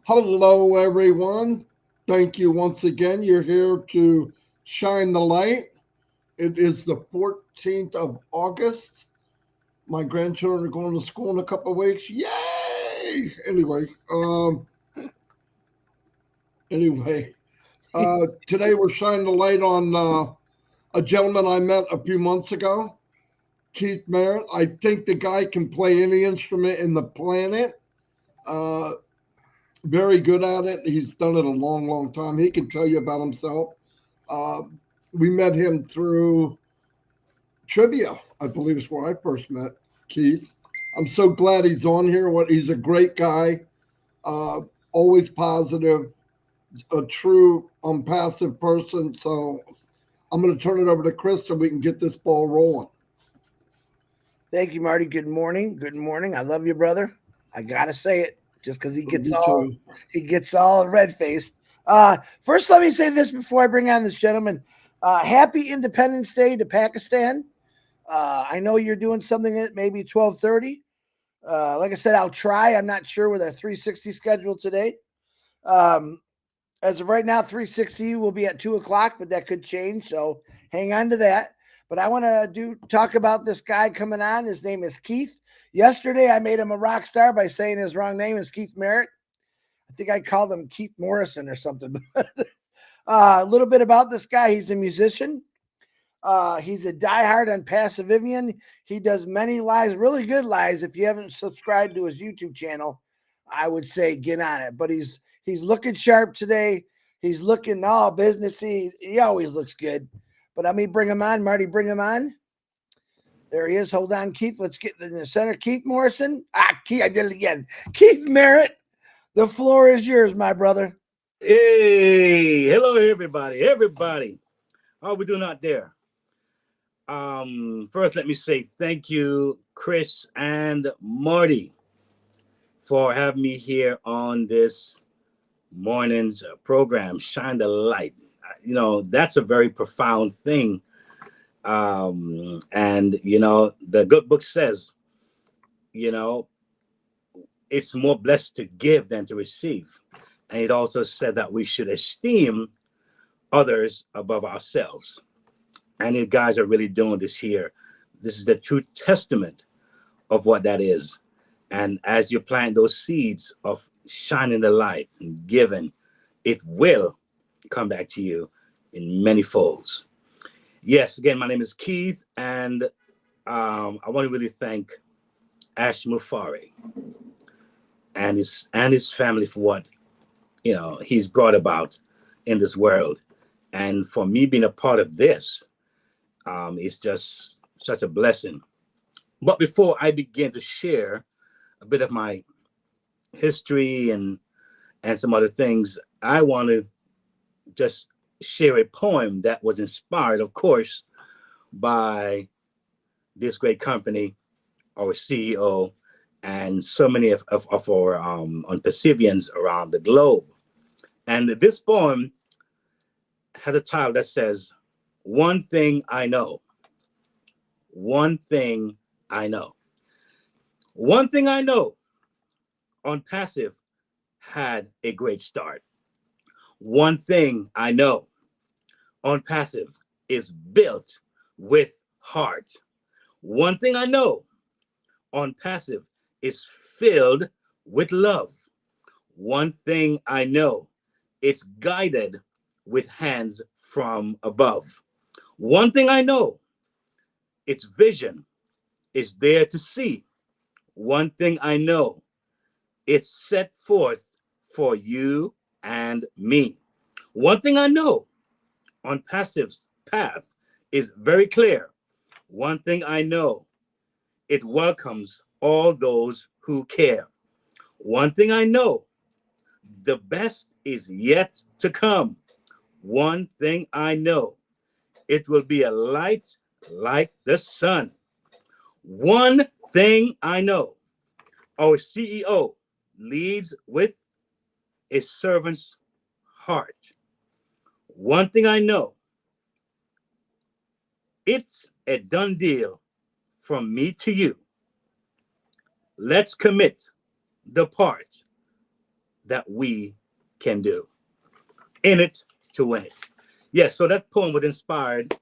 Hello, everyone. Thank you once again. You're here to shine the light. It is the 14th of August. My grandchildren are going to school in a couple of weeks. Yay! Anyway, today we're shining the light on a gentleman I met a few months ago, Keith Marrett. I think the guy can play any instrument in the planet. Uh, Very good at it. He's done it a long, long time. He can tell you about himself. Uh, we met him through trivia, I believe is where I first met Keith. I'm so glad he's on here. He's a great guy, uh, always positive, a true passive person. So I'm going to turn it over to Chris so we can get this ball rolling. Thank you, Marty. Good morning. Good morning. I love you, brother. I gotta say it just because You too. he gets all red faced. First, let me say this before I bring on this gentleman. Happy Independence Day to Pakistan. I know you're doing something at maybe 12:30. Like I said, I'll try. I'm not sure with our 360 schedule today. Um, as of right now, 360 will be at 2 o'clock, but that could change. So hang on to that. But I want to talk about this guy coming on. His name is Keith. Yesterday, I made him a rock star by saying his wrong name is Keith Marrett. I think I called him Keith Morrison or something. A little bit about this guy. He's a musician. He's a diehard Unpassivian. He does many lives, really good lives. If you haven't subscribed to his YouTube channel, I would say get on it. But he's looking sharp today. He's looking all businessy. He always looks good. But let me bring him on. Marty, bring him on. There he is. Hold on, Keith. Let's get in the center. Keith Morrison. Keith, I did it again. Keith Marrett. The floor is yours, my brother. Hey, hello everybody. Everybody. How are we doing out there? First let me say thank you, Chris and Marty, for having me here on this morning's program, Shine the Light. That's a very profound thing. And the good book says, you know, it's more blessed to give than to receive. And it also said that we should esteem others above ourselves. And you guys are really doing this here. This is the true testament of what that is. And as you plant those seeds of shining the light and giving, it will come back to you in many folds. Yes, again, my name is Keith, and I want to really thank Ash Mufari and his family for what he's brought about in this world. And for me being a part of this, it's just such a blessing. But before I begin to share a bit of my history and some other things, I want to just share a poem that was inspired, of course, by this great company, our CEO, and so many of our Unpassivians around the globe. And this poem had a title that says, "One Thing I Know." One thing I know. One thing I know, Unpassive had a great start. One thing I know, Unpassive is built with heart. One thing I know, Unpassive is filled with love. One thing I know, it's guided with hands from above. One thing I know, its vision is there to see. One thing I know, it's set forth for you and me. One thing I know, Unpassive's path is very clear. One thing I know, it welcomes all those who care. One thing I know, the best is yet to come. One thing I know, it will be a light like the sun. One thing I know, our CEO leads with a servant's heart. One thing I know, it's a done deal from me to you. Let's commit the part that we can do. In it to win it. Yes, so that poem was inspired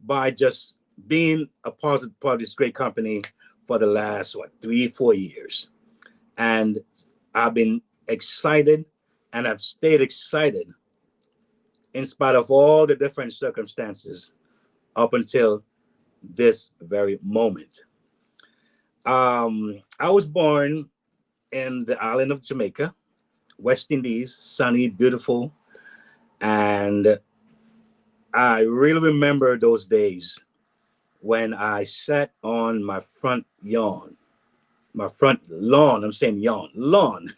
by just being a part of this great company for the last, 3-4 years. And I've been excited, and I've stayed excited in spite of all the different circumstances up until this very moment. I was born in the island of Jamaica, West Indies, sunny, beautiful. And I really remember those days when I sat on my front lawn, I'm saying lawn.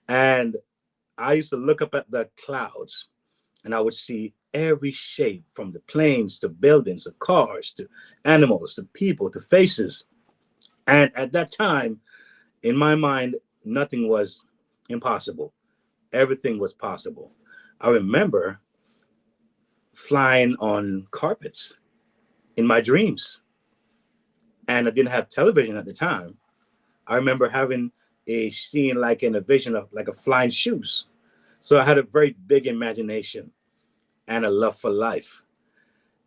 And I used to look up at the clouds, and I would see every shape, from the planes to buildings to cars to animals to people to faces. And at that time, in my mind, nothing was impossible. Everything was possible. I remember flying on carpets in my dreams, and I didn't have television at the time. I remember having a scene like in a vision of like a flying shoes. So I had a very big imagination and a love for life.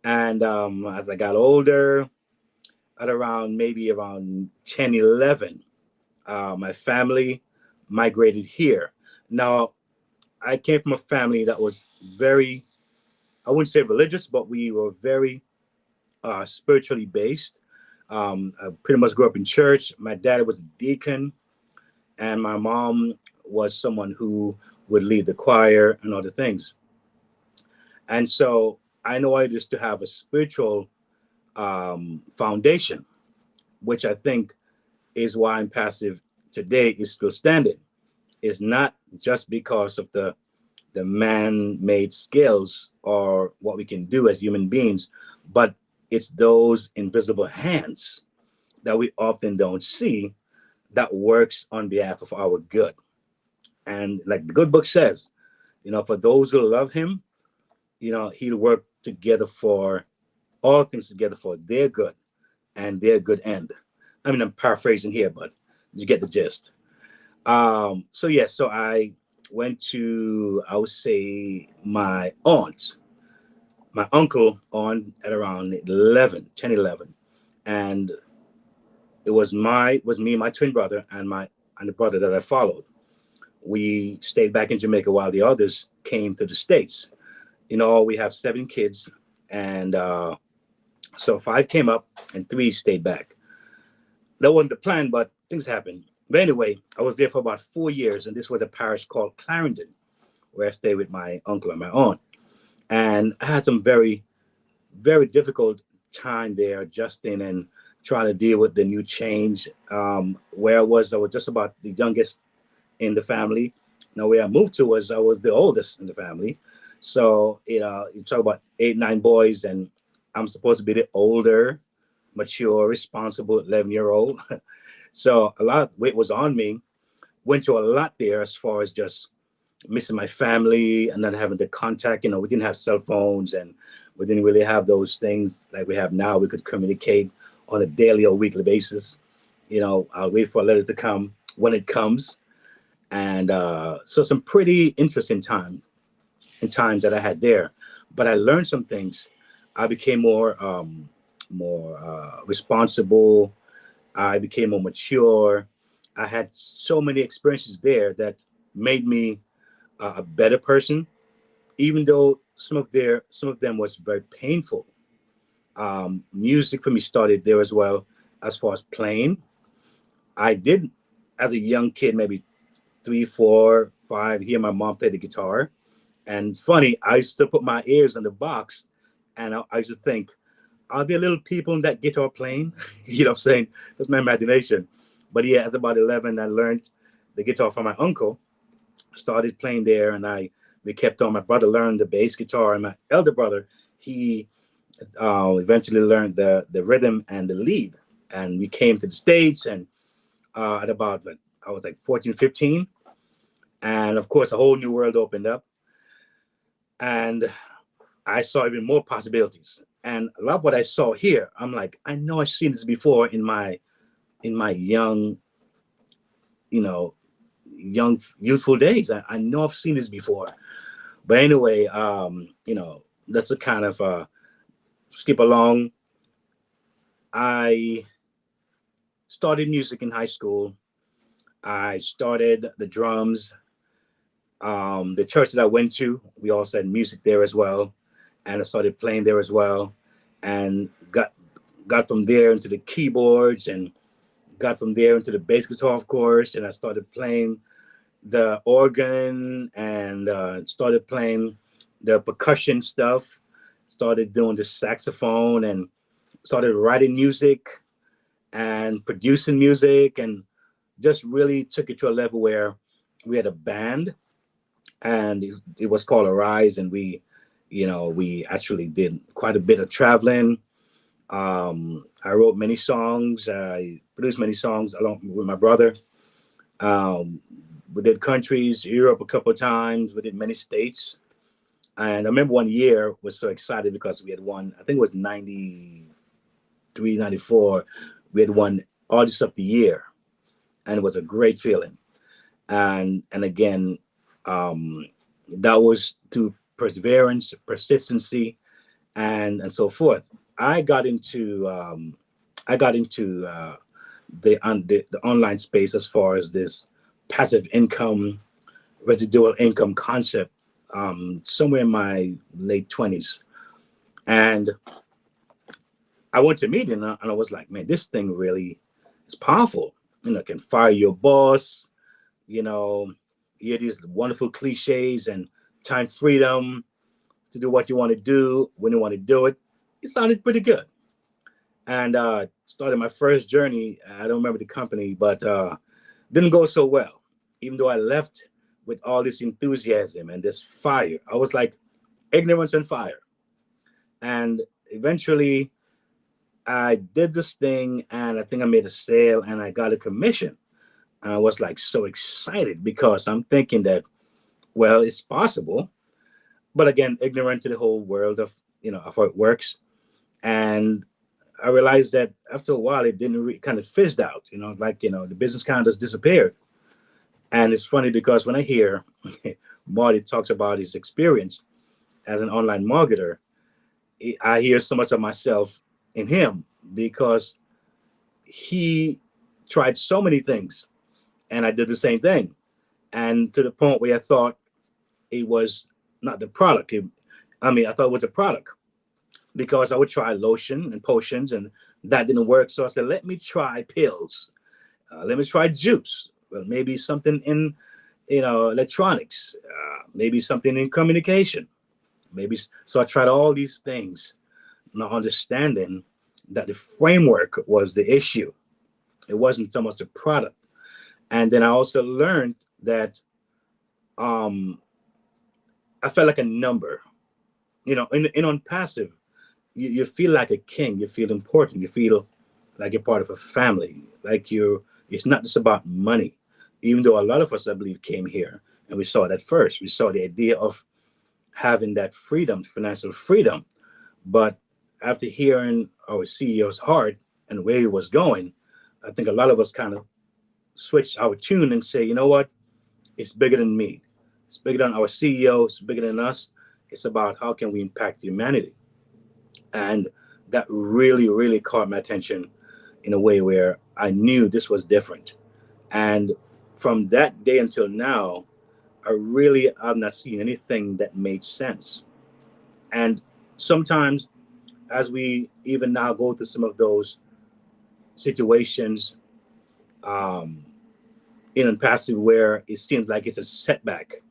And as I got older, at maybe around 10, 11, my family migrated here. Now, I came from a family that was very, I wouldn't say religious, but we were very spiritually based. I pretty much grew up in church. My dad was a deacon, and my mom was someone who would lead the choir and other things. And so I know I used to have a spiritual foundation, which I think is why Impassive today is still standing. It's not just because of the man-made skills or what we can do as human beings, but it's those invisible hands that we often don't see that works on behalf of our good. And like the good book says, for those who love him, he'll work together for all things together for their good and their good end. I mean, I'm paraphrasing here, but you get the gist. So I went to, I would say, my uncle on at around 10, 11. And it was me, my twin brother, and the brother that I followed. We stayed back in Jamaica while the others came to the States. We have 7 kids, and so 5 came up and 3 stayed back. That wasn't the plan, but things happened. But anyway, I was there for about 4 years, and this was a parish called Clarendon, where I stayed with my uncle and my aunt. And I had some very, very difficult time there, adjusting and trying to deal with the new change. Where I was just about the youngest in the family. Now, where I moved to I was the oldest in the family. So, you talk about 8, 9 boys, and I'm supposed to be the older, mature, responsible 11-year-old. So a lot of weight was on me. Went through a lot there as far as just missing my family and not having the contact. We didn't have cell phones, and we didn't really have those things like we have now. We could communicate on a daily or weekly basis. I'll wait for a letter to come when it comes. And so some pretty interesting times that I had there. But I learned some things. I became more responsible. I became more mature. I had so many experiences there that made me a better person, even though some of them was very painful. Music for me started there as well. As far as playing, I did, as a young kid, maybe 3, 4, 5, hear my mom play the guitar. And funny, I used to put my ears on the box, and I used to think, are there little people in that guitar playing? You know what I'm saying? That's my imagination. But yeah, as about 11, I learned the guitar from my uncle, started playing there, and we kept on. My brother learned the bass guitar, and my elder brother, he eventually learned the rhythm and the lead. And we came to the States, and at about, I was like 14, 15. And of course, a whole new world opened up. And I saw even more possibilities. And a lot of what I saw here, I'm like, I know I've seen this before in my young, young youthful days. I know I've seen this before, but anyway, that's a kind of skip along. I started music in high school. I started the drums. The church that I went to, we also had music there as well, and I started playing there as well, and got from there into the keyboards, and got from there into the bass guitar, of course, and I started playing the organ, and started playing the percussion stuff, started doing the saxophone, and started writing music and producing music, and just really took it to a level where we had a band, and it was called Arise, and we actually did quite a bit of traveling. I wrote many songs. I produced many songs along with my brother. We did countries, Europe a couple of times. We did many states. And I remember one year was so excited because we had won, I think it was 93, 94. We had won Artist of the Year. And it was a great feeling. And again, that was through perseverance, persistency, and so forth. I got into the online space as far as this passive income, residual income concept, somewhere in my late 20s. And I went to a meeting, and I was like, man, this thing really is powerful. Can fire your boss, you hear these wonderful cliches and time freedom to do what you want to do when you want to do it. It sounded pretty good. And started my first journey. I don't remember the company, but didn't go so well. Even though I left with all this enthusiasm and this fire, I was like ignorance and fire. And eventually I did this thing, and I think I made a sale, and I got a commission. And I was like so excited because I'm thinking that, well, it's possible. But again, ignorant to the whole world of how it works. And I realized that after a while, it didn't kind of fizzed out, the business kind of just disappeared. And it's funny because when I hear Marty talks about his experience as an online marketer, I hear so much of myself in him, because he tried so many things and I did the same thing. And to the point where I thought it was not the product. I thought it was a product, because I would try lotion and potions, and that didn't work. So I said, let me try pills. Let me try juice. Well, maybe something in, electronics, maybe something in communication. So I tried all these things, not understanding that the framework was the issue. It wasn't so much the product. And then I also learned that I felt like a number. In Unpassive, you feel like a king. You feel important. You feel like you're part of a family. It's not just about money. Even though a lot of us, I believe, came here and we saw that first. We saw the idea of having that freedom, financial freedom. But after hearing our CEO's heart and where he was going, I think a lot of us kind of switch our tune and say, you know what? It's bigger than me. It's bigger than our CEO. It's bigger than us. It's about how can we impact humanity. And that really, really caught my attention in a way where I knew this was different. And from that day until now, I really have not seen anything that made sense. And sometimes, as we even now go through some of those situations in Unpassive where it seems like it's a setback,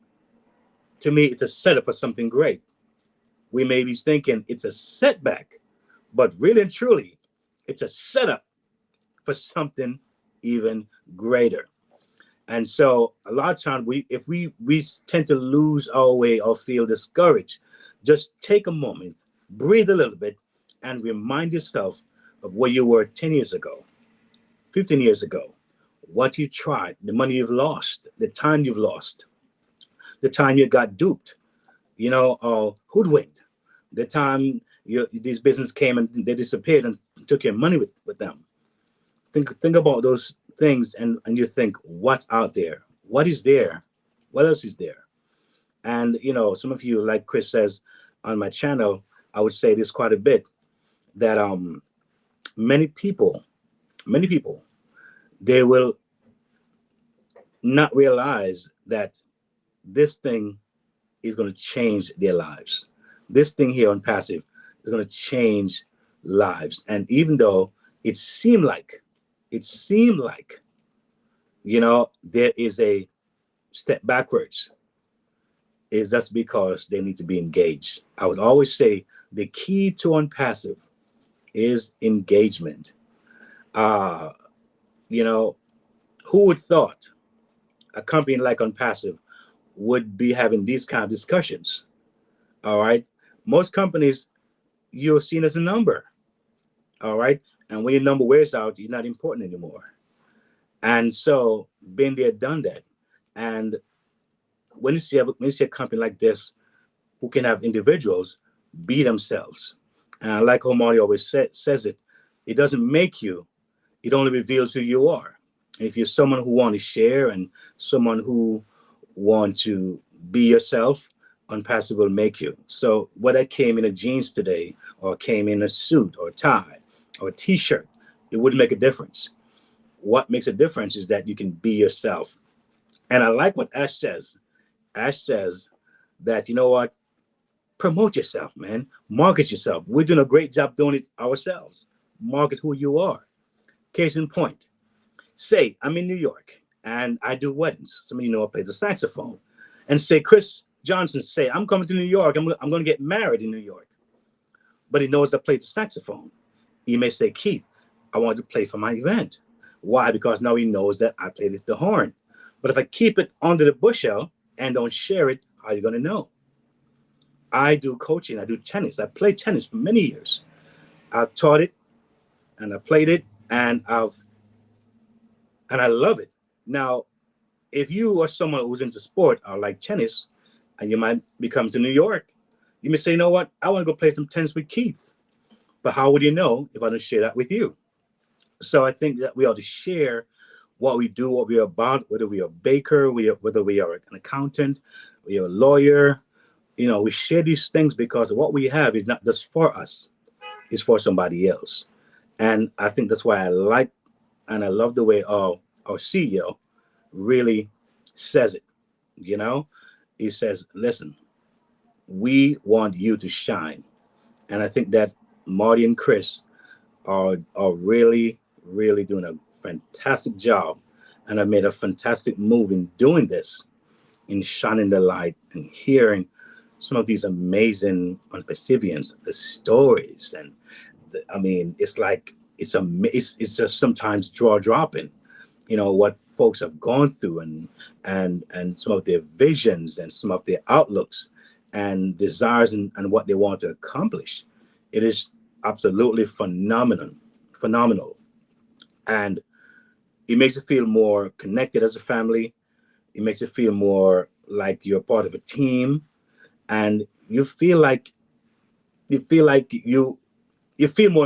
to me, it's a setup for something great. We may be thinking it's a setback, but really and truly, it's a setup for something even greater. And so a lot of times we tend to lose our way or feel discouraged, just take a moment, breathe a little bit, and remind yourself of where you were 10 years ago, 15 years ago, what you tried, the money you've lost, the time you've lost, the time you got duped, or hoodwinked, the time these business came and they disappeared and took your money with them. Think about those things, and you think, what's out there? what is there? What else is there? And some of you, like Chris says on my channel, I would say this quite a bit, that many people, they will not realize that this thing is going to change their lives. This thing here on passive is going to change lives. And even though it seemed like, there is a step backwards, is that's because they need to be engaged. I would always say the key to unpassive is engagement. Uh, who would thought a company like Unpassive would be having these kind of discussions? All right. Most companies, you're seen as a number. All right. And when your number wears out, you're not important anymore. And so been there, done that. And when you see a company like this who can have individuals be themselves, and like how Marty always says it doesn't make you, it only reveals who you are. And if you're someone who want to share and someone who want to be yourself, Unpassive will make you. So whether I came in a jeans today or came in a suit or tie or a t-shirt, it wouldn't make a difference. What makes a difference is that you can be yourself. And I like what Ash says. Ash says that, you know what? Promote yourself, man. Market yourself. We're doing a great job doing it ourselves. Market who you are. Case in point. Say I'm in New York and I do weddings. Some of you know I play the saxophone. And say Chris Johnson, say I'm coming to New York. I'm going to get married in New York. But he knows I play the saxophone. He may say, Keith, I want to play for my event. Why? Because now he knows that I play the horn. But if I keep it under the bushel and don't share it, how are you going to know? I do coaching. I do tennis. I played tennis for many years. I've taught it and I played it and I love it. Now, if you are someone who's into sport or like tennis and you might be coming to New York, you may say, you know what? I want to go play some tennis with Keith. But how would you know if I don't share that with you? So I think that we ought to share what we do, what we're about, whether we are a baker, whether we are an accountant, we are a lawyer. We share these things because what we have is not just for us, it's for somebody else. And I think that's why I like and I love the way our CEO really says it. He says, listen, we want you to shine. And I think that Marty and Chris are really, really doing a fantastic job and have made a fantastic move in doing this, in shining the light and hearing some of these amazing Unpassivians, the stories. And it's like, it's just sometimes jaw dropping, what folks have gone through and some of their visions and some of their outlooks and desires and what they want to accomplish. It is absolutely phenomenal. And it makes you feel more connected as a family. It makes you feel more like you're part of a team, and you feel more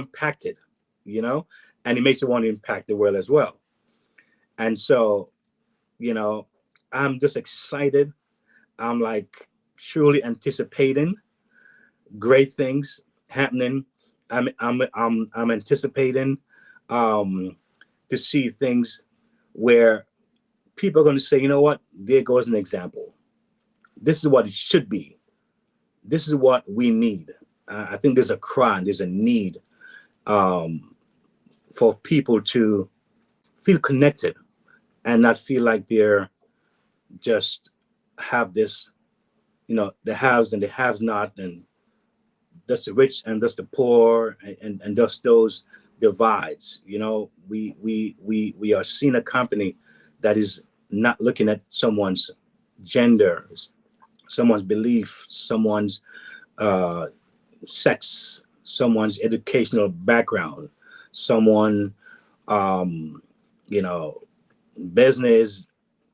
impacted, and it makes you want to impact the world as well. And so, I'm just excited. I'm like truly anticipating great things happening. I'm anticipating to see things where people are going to say, you know what, there goes an example. This is what it should be. This is what we need. I think there's a cry and there's a need for people to feel connected and not feel like they're just have this, the haves and the haves not, and that's the rich and that's the poor, and just those divides. We are seeing a company that is not looking at someone's gender, someone's belief, someone's sex, someone's educational background, someone business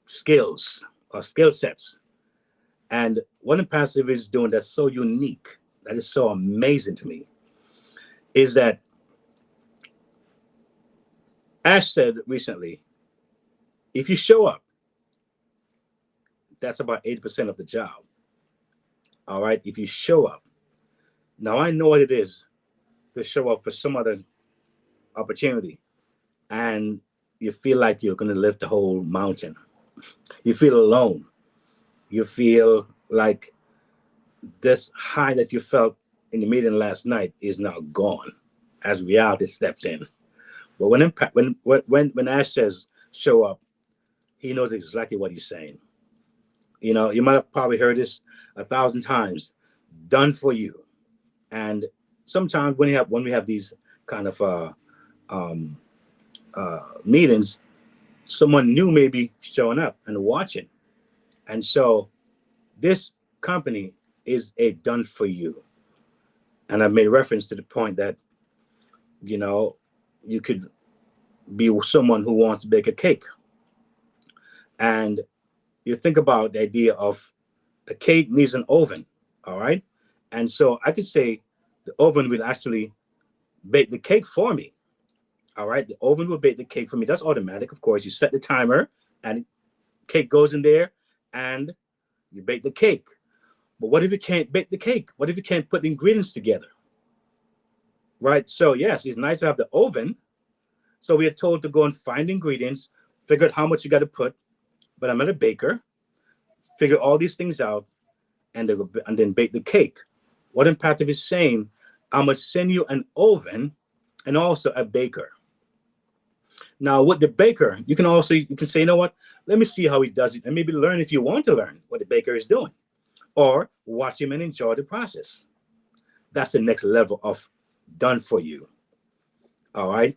skills or skill sets. And what Unpassive is doing that's so unique, that is so amazing to me, is that Ash said recently, if you show up that's about 80% of the job. All right. If you show up. Now I know what it is to show up for some other opportunity and you feel like you're going to lift the whole mountain. You feel alone. You feel like this high that you felt in the meeting last night is now gone as reality steps in. But when Ash says show up, he knows exactly what he's saying. You know, you might have probably heard this 1,000 times. Done for you. And sometimes when we have these kind of meetings, someone new may be showing up and watching. And so this company is a done for you. And I made reference to the point that, you know, you could be someone who wants to bake a cake. And you think about the idea of a cake needs an oven, all right? And so I could say the oven will actually bake the cake for me, all right? The oven will bake the cake for me. That's automatic, of course. You set the timer and cake goes in there and you bake the cake. But what if you can't bake the cake? What if you can't put the ingredients together? Right? So yes, it's nice to have the oven. So we are told to go and find ingredients, figure out how much you got to put. But I'm not a baker. Figure all these things out and then bake the cake. What Unpassive is saying, I'm going to send you an oven and also a baker. Now with the baker, you can say, you know what? Let me see how he does it and maybe learn if you want to learn what the baker is doing. Or watch him and enjoy the process. That's the next level of done for you. All right.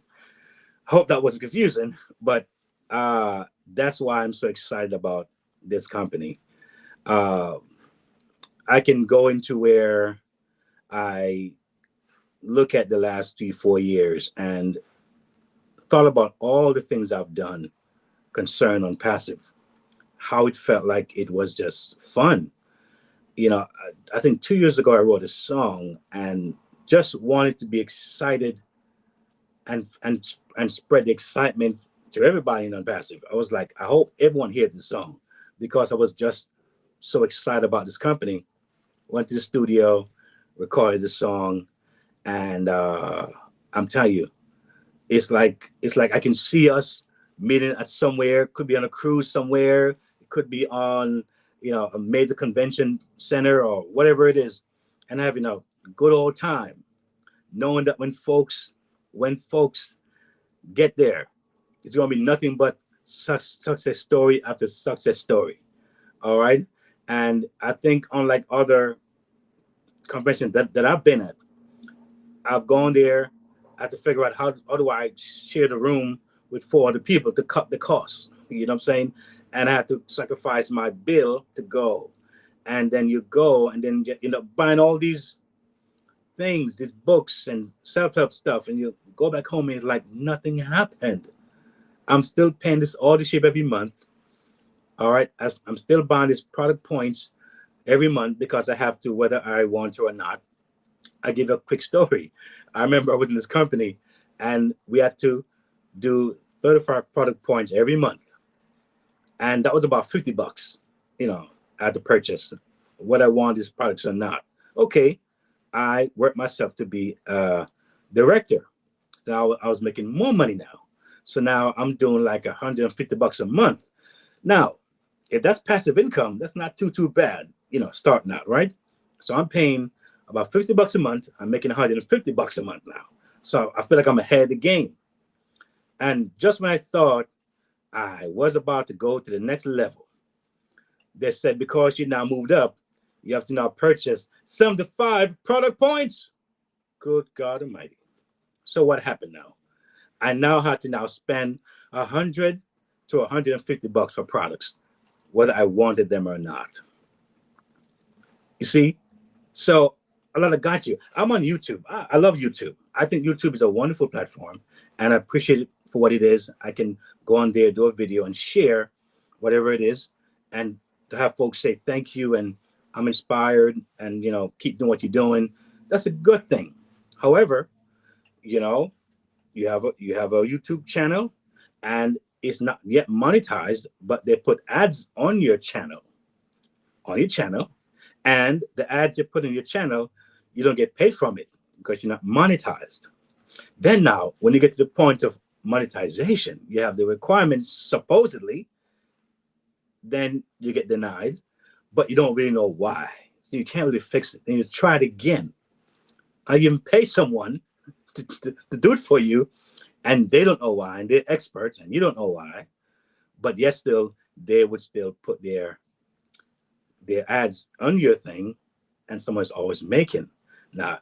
I hope that wasn't confusing, but that's why I'm so excited about this company. I can go into where I look at the last 3-4 years and thought about all the things I've done concerned Unpassive, how it felt like it was just fun. You know, I think 2 years ago I wrote a song and just wanted to be excited and spread the excitement to everybody in Unpassive. I was like, I hope everyone hears the song because I was just so excited about this company. Went to the studio, recorded the song, and I'm telling you, it's like I can see us meeting at somewhere. Could be on a cruise somewhere. It could be on, you know, a major convention center or whatever it is, and having a good old time, knowing that when folks get there, it's going to be nothing but success story after success story. All right. And I think unlike other conventions that I've been at, I've gone there. I have to figure out how do I share the room with 4 other people to cut the costs. You know what I'm saying? And I have to sacrifice my bill to go. And then you go and then you know, buying all these things, these books and self-help stuff. And you go back home and it's like nothing happened. I'm still paying this authorship every month. All right. I'm still buying these product points every month because I have to, whether I want to or not. I give a quick story. I remember I was in this company and we had to do 35 product points every month. And that was about $50, you know, I had to purchase whether I want these products or not. Okay. I worked myself to be a director. So I was making more money now. So now I'm doing like $150 a month. Now, if that's passive income, that's not too bad, you know, starting out, right? So I'm paying about $50 a month. I'm making $150 a month now. So I feel like I'm ahead of the game. And just when I thought I was about to go to the next level, they said, because you now moved up, you have to now purchase 75 product points. Good God Almighty. So what happened now? I now have to now spend $100 to $150 for products, whether I wanted them or not. You see? So a lot of got you. I'm on YouTube. I love YouTube. I think YouTube is a wonderful platform, and I appreciate it for what it is. I can go on there, do a video, and share whatever it is, and to have folks say thank you and I'm inspired, and you know, keep doing what you're doing. That's a good thing. However, you know, you have a YouTube channel, and it's not yet monetized, but they put ads on your channel. on your channel, and the ads you put in your channel, you don't get paid from it because you're not monetized. Then now, when you get to the point of monetization, you have the requirements supposedly, then you get denied, but you don't really know why. So you can't really fix it. And you try it again. I even pay someone to do it for you, and they don't know why, and they're experts, and you don't know why. But yet still, they would still put their ads on your thing, and someone's always making. Now,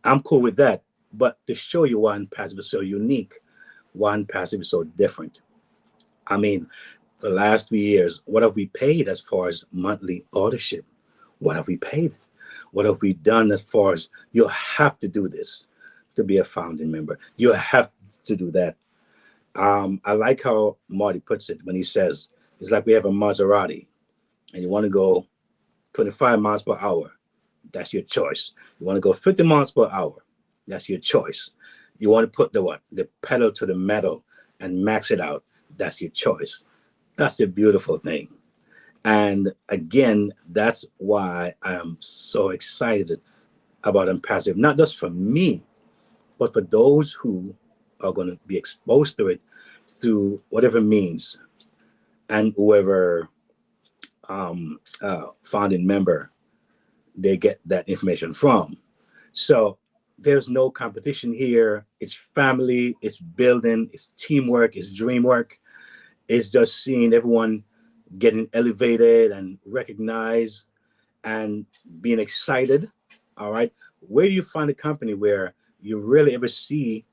I'm cool with that, but to show you why Unpassive is so unique, why Unpassive is so different. I mean, the last 3 years, what have we paid as far as monthly authorship? What have we paid? What have we done as far as you have to do this to be a founding member? You have to do that. I like how Marty puts it when he says, it's like we have a Maserati and you want to go 25 miles per hour. That's your choice. You want to go 50 miles per hour. That's your choice. You want to put the pedal to the metal and max it out. That's your choice. That's the beautiful thing. And again, that's why I am so excited about Unpassive, not just for me, but for those who are going to be exposed to it through whatever means, and whoever founding member they get that information from. So there's no competition here. It's family, it's building, it's teamwork, it's dream work. It's just seeing everyone getting elevated and recognized and being excited. All right. Where do you find a company where you really ever see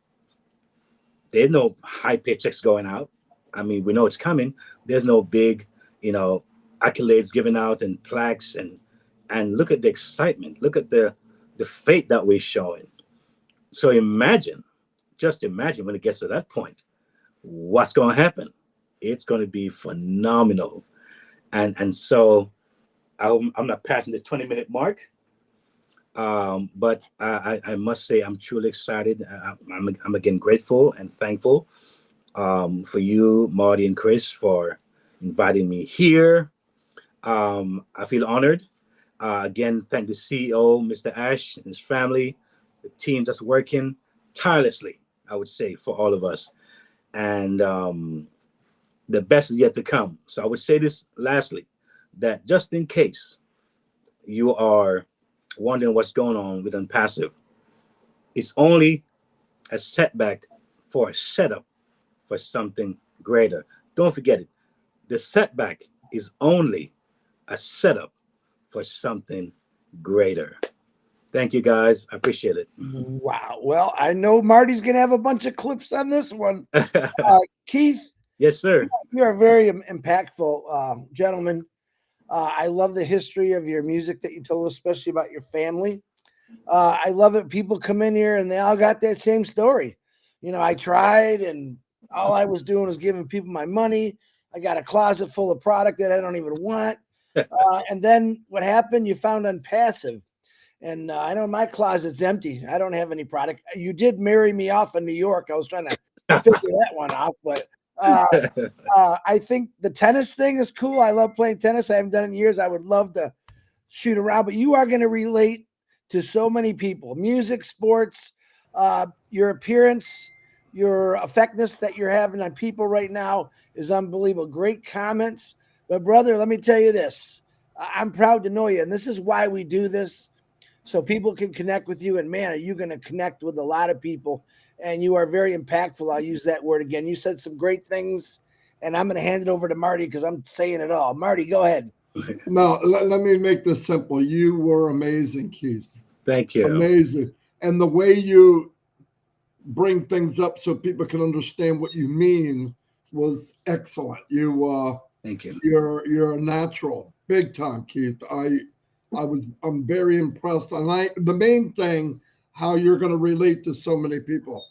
there's no high paychecks going out? I mean, we know it's coming. There's no big, accolades given out and plaques, and look at the excitement. Look at the faith that we're showing. So just imagine when it gets to that point, what's going to happen? It's going to be phenomenal. And so I'm not passing this 20-minute mark, but I must say I'm truly excited. I'm again grateful and thankful for you, Marty and Chris, for inviting me here. I feel honored. Again, thank the CEO, Mr. Ash, and his family, the team that's working tirelessly, I would say, for all of us. And the best is yet to come. So I would say this lastly, that just in case you are wondering what's going on with Unpassive, it's only a setback for a setup for something greater. Don't forget it. The setback is only a setup for something greater. Thank you, guys. I appreciate it. Wow. Well, I know Marty's going to have a bunch of clips on this one. Keith. Yes, sir. You're a very impactful gentleman. I love the history of your music that you told us, especially about your family. I love it. People come in here and they all got that same story. I tried and all I was doing was giving people my money. I got a closet full of product that I don't even want. And then what happened? You found Unpassive. And I know my closet's empty. I don't have any product. You did marry me off in New York. I was trying to figure that one out, but I think the tennis thing is cool. I love playing tennis. I haven't done it in years. I would love to shoot around, but you are going to relate to so many people. Music, sports, your appearance, your effectiveness that you're having on people right now is unbelievable. Great comments. But brother, let me tell you this. I'm proud to know you, and this is why we do this, so people can connect with you. And man, are you going to connect with a lot of people? And you are very impactful. I'll use that word again. You said some great things, and I'm going to hand it over to Marty because I'm saying it all. Marty, go ahead. No, let me make this simple. You were amazing, Keith. Thank you. Amazing. And the way you bring things up so people can understand what you mean was excellent. Thank you. You're a natural, big time, Keith. I'm very impressed. And the main thing, how you're going to relate to so many people.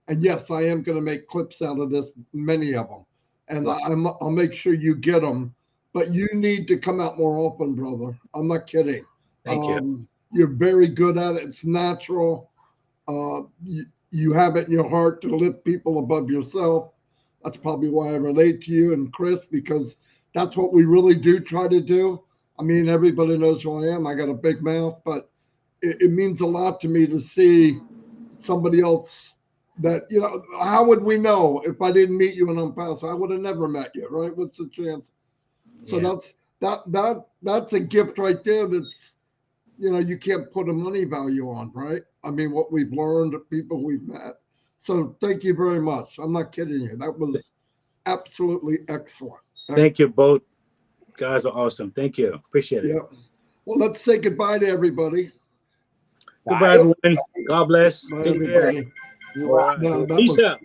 And yes, I am going to make clips out of this, many of them. And I'll make sure you get them. But you need to come out more often, brother. I'm not kidding. Thank you. You're very good at it. It's natural. You have it in your heart to lift people above yourself. That's probably why I relate to you and Chris, because that's what we really do try to do. I mean, everybody knows who I am. I got a big mouth, but it means a lot to me to see somebody else that, you know, how would we know if I didn't meet you in Unpassable? I would have never met you, right? What's the chance? So that's a gift right there. That's, you know, you can't put a money value on, right? I mean, what we've learned, the people we've met. So thank you very much. I'm not kidding you. That was absolutely excellent. Thank you both. Guys are awesome. Thank you. Appreciate it. Yeah. Well, let's say goodbye to everybody. Goodbye, everyone. God bless. Bye, Take care. everybody. You All rock. right. No, that Peace was out.